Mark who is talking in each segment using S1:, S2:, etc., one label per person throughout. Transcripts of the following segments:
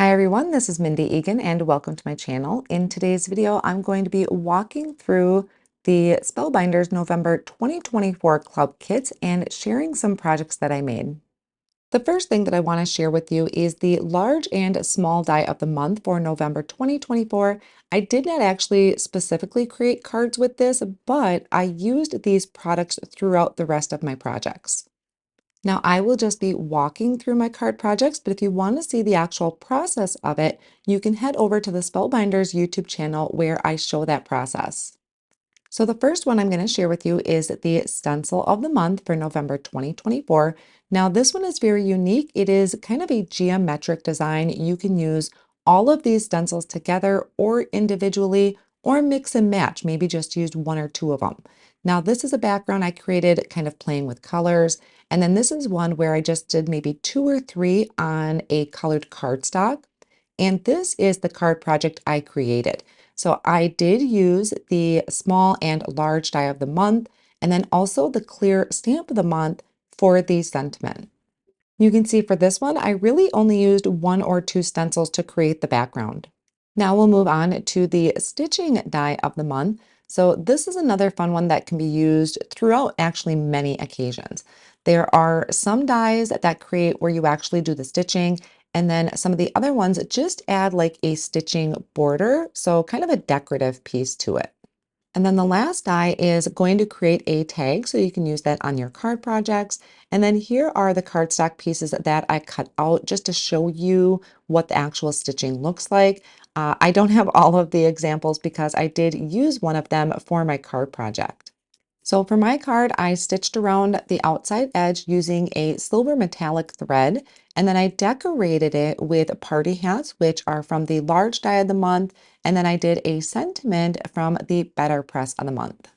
S1: Hi everyone, this is Mindy Eggen and welcome to my channel. In today's video, I'm going to be walking through the Spellbinders November 2024 Club Kits and sharing some projects that I made. The first thing that I want to share with you is the large and small die of the month for November 2024. I did not actually specifically create cards with this, but I used these products throughout the rest of my projects. Now, I will just be walking through my card projects, but if you want to see the actual process of it, you can head over to the Spellbinders YouTube channel where I show that process. So the first one I'm going to share with you is the stencil of the month for November 2024. Now, this one is very unique. It is kind of a geometric design. You can use all of these stencils together or individually or mix and match, maybe just use one or two of them. Now, this is a background I created kind of playing with colors. And then this is one where I just did maybe two or three on a colored cardstock. And this is the card project I created. So I did use the small and large die of the month, and then also the clear stamp of the month for the sentiment. You can see for this one, I really only used one or two stencils to create the background. Now we'll move on to the stitching die of the month. So this is another fun one that can be used throughout actually many occasions. There are some dies that create where you actually do the stitching, and then some of the other ones just add like a stitching border, so kind of a decorative piece to it. And then the last die is going to create a tag, so you can use that on your card projects. And then here are the cardstock pieces that I cut out just to show you what the actual stitching looks like. I don't have all of the examples because I did use one of them for my card project. So for my card, I stitched around the outside edge using a silver metallic thread, and then I decorated it with party hats, which are from the large die of the month, and then I did a sentiment from the better press of the month.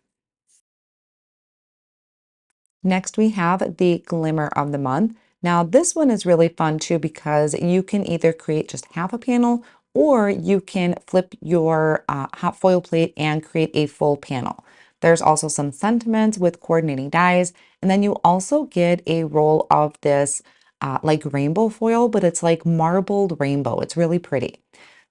S1: Next, we have the Glimmer of the month. Now, this one is really fun too because you can either create just half a panel or you can flip your hot foil plate and create a full panel. There's also some sentiments with coordinating dies, and then you also get a roll of this like rainbow foil, but it's like marbled rainbow. It's really pretty.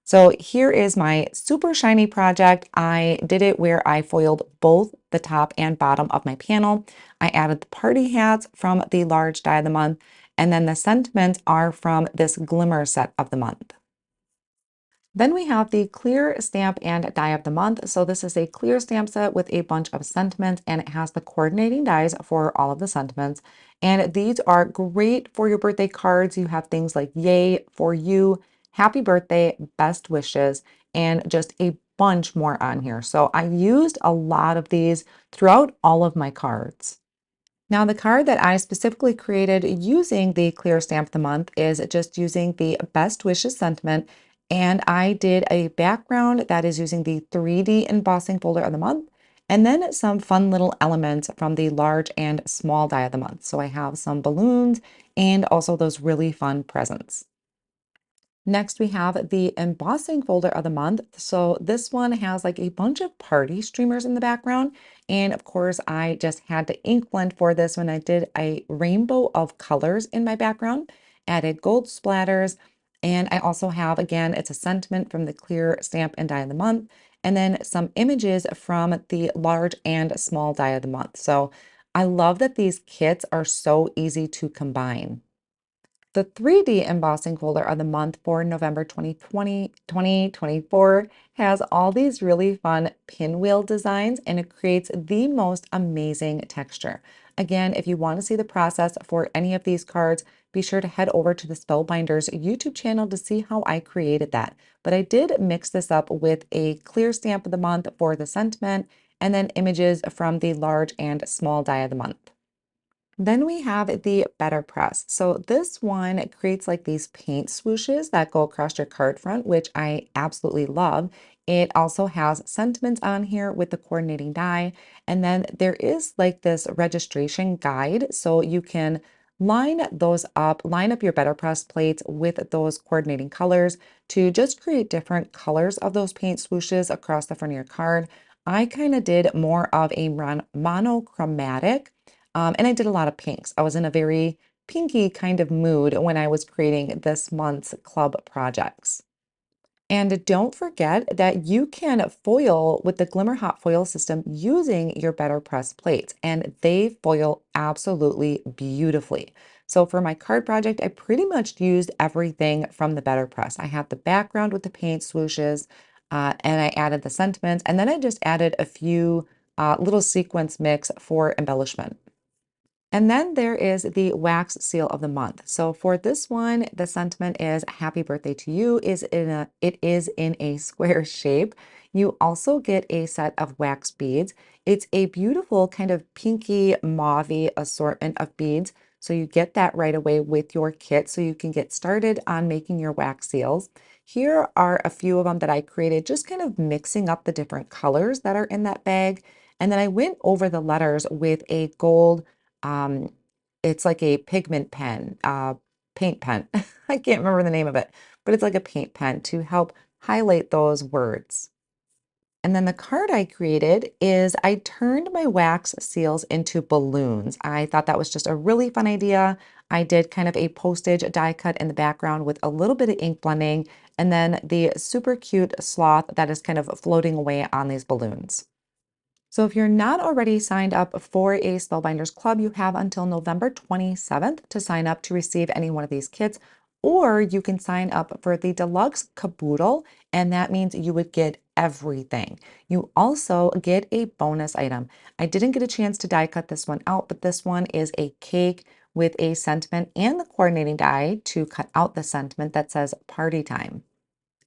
S1: So here is my super shiny project. I did it where I foiled both the top and bottom of my panel. I added the party hats from the large die of the month, and then the sentiments are from this Glimmer set of the month. Then we have the clear stamp and die of the month. So this is a clear stamp set with a bunch of sentiments, and it has the coordinating dies for all of the sentiments. And these are great for your birthday cards. You have things like yay, for you, happy birthday, best wishes, and just a bunch more on here. So I used a lot of these throughout all of my cards. Now, the card that I specifically created using the clear stamp of the month is just using the best wishes sentiment. And I did a background that is using the 3D embossing folder of the month, and then some fun little elements from the large and small die of the month. So I have some balloons and also those really fun presents. Next, we have the embossing folder of the month. So this one has like a bunch of party streamers in the background. And of course, I just had the ink blend for this when I did a rainbow of colors in my background, added gold splatters. And I also have, again, it's a sentiment from the clear stamp and die of the month, and then some images from the large and small die of the month. So I love that these kits are so easy to combine. The 3D embossing folder of the month for November 2024 has all these really fun pinwheel designs, and it creates the most amazing texture. Again, if you want to see the process for any of these cards, be sure to head over to the Spellbinders YouTube channel to see how I created that. But I did mix this up with a clear stamp of the month for the sentiment, and then images from the large and small die of the month. Then we have the Better Press. So this one creates like these paint swooshes that go across your card front, which I absolutely love. It also has sentiments on here with the coordinating die. And then there is like this registration guide. So you can line those up, line up your Better Press plates with those coordinating colors to just create different colors of those paint swooshes across the front of your card. I kind of did more of a monochromatic and I did a lot of pinks. I was in a very pinky kind of mood when I was creating this month's club projects. And don't forget that you can foil with the Glimmer hot foil system using your Better Press plates, and they foil absolutely beautifully. So for my card project, I pretty much used everything from the Better Press. I have the background with the paint swooshes, and I added the sentiments, and then I just added a few little sequence mix for embellishment. And then there is the wax seal of the month. So for this one, the sentiment is happy birthday to you it is in a square shape. You also get a set of wax beads. It's a beautiful kind of pinky mauvey assortment of beads. So you get that right away with your kit so you can get started on making your wax seals. Here are a few of them that I created, just kind of mixing up the different colors that are in that bag. And then I went over the letters with a gold um, it's like a pigment pen, paint pen. I can't remember the name of it, but it's like a paint pen to help highlight those words. And then the card I created is I turned my wax seals into balloons. I thought that was just a really fun idea. I did kind of a postage die cut in the background with a little bit of ink blending, and then the super cute sloth that is kind of floating away on these balloons. So if you're not already signed up for a Spellbinders Club, you have until November 27th to sign up to receive any one of these kits, or you can sign up for the deluxe caboodle, and that means you would get everything. You also get a bonus item. I didn't get a chance to die cut this one out, but this one is a cake with a sentiment and the coordinating die to cut out the sentiment that says party time.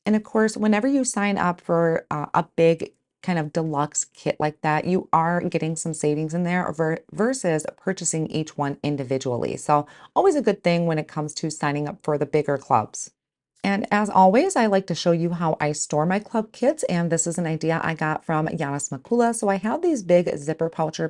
S1: And of course, whenever you sign up for a big kind of deluxe kit like that, you are getting some savings in there versus purchasing each one individually. So always a good thing when it comes to signing up for the bigger clubs. And as always, I like to show you how I store my club kits, and this is an idea I got from Yanis Makula. So I have these big zipper pouch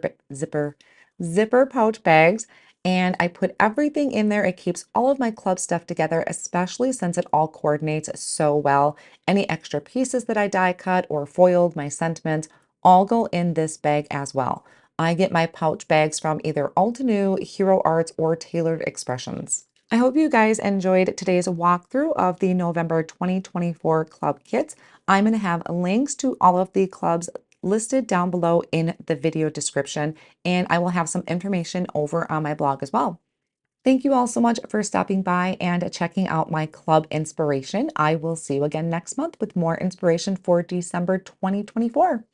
S1: bags, and I put everything in there. It keeps all of my club stuff together, especially since it all coordinates so well. Any extra pieces that I die cut or foiled, my sentiments, all go in this bag as well. I get my pouch bags from either Altenew, Hero Arts, or Tailored Expressions. I hope you guys enjoyed today's walkthrough of the November 2024 club kits. I'm going to have links to all of the clubs listed down below in the video description, and I will have some information over on my blog as well. Thank you all so much for stopping by and checking out my club inspiration. I will see you again next month with more inspiration for December 2024.